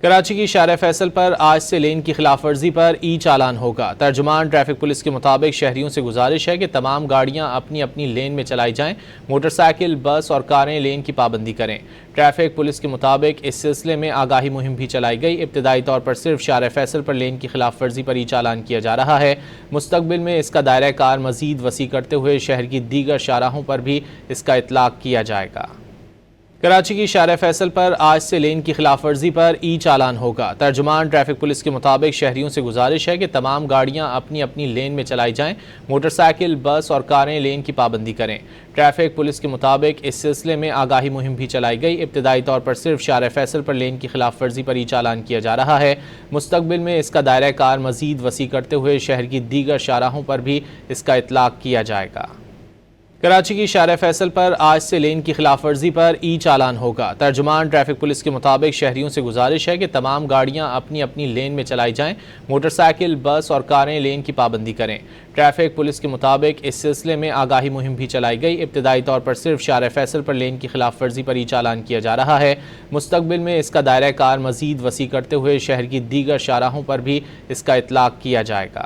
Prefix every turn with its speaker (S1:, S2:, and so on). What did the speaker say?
S1: کراچی کی شارع فیصل پر آج سے لین کی خلاف ورزی پر ای چالان ہوگا۔ ترجمان ٹریفک پولیس کے مطابق شہریوں سے گزارش ہے کہ تمام گاڑیاں اپنی اپنی لین میں چلائی جائیں، موٹر سائیکل، بس اور کاریں لین کی پابندی کریں۔ ٹریفک پولیس کے مطابق اس سلسلے میں آگاہی مہم بھی چلائی گئی۔ ابتدائی طور پر صرف شارع فیصل پر لین کی خلاف ورزی پر ای چالان کیا جا رہا ہے۔ مستقبل میں اس کا دائرہ کار مزید وسیع کرتے ہوئے شہر کی دیگر شاہراہوں پر بھی اس کا اطلاق کیا جائے گا۔ کراچی کی شارع فیصل پر آج سے لین کی خلاف ورزی پر ای چالان ہوگا۔ ترجمان ٹریفک پولیس کے مطابق شہریوں سے گزارش ہے کہ تمام گاڑیاں اپنی اپنی لین میں چلائی جائیں، موٹر سائیکل، بس اور کاریں لین کی پابندی کریں۔ ٹریفک پولیس کے مطابق اس سلسلے میں آگاہی مہم بھی چلائی گئی۔ ابتدائی طور پر صرف شارع فیصل پر لین کی خلاف ورزی پر ای چالان کیا جا رہا ہے۔ مستقبل میں اس کا دائرہ کار مزید وسیع کرتے ہوئے شہر کی دیگر شاہراہوں پر بھی اس کا اطلاق کیا جائے گا۔ کراچی کی شارع فیصل پر آج سے لین کی خلاف ورزی پر ای چالان ہوگا۔ ترجمان ٹریفک پولیس کے مطابق شہریوں سے گزارش ہے کہ تمام گاڑیاں اپنی اپنی لین میں چلائی جائیں، موٹر سائیکل، بس اور کاریں لین کی پابندی کریں۔ ٹریفک پولیس کے مطابق اس سلسلے میں آگاہی مہم بھی چلائی گئی۔ ابتدائی طور پر صرف شارع فیصل پر لین کی خلاف ورزی پر ای چالان کیا جا رہا ہے۔ مستقبل میں اس کا دائرہ کار مزید وسیع کرتے ہوئے شہر کی دیگر شاہراہوں پر بھی اس کا اطلاق کیا جائے گا۔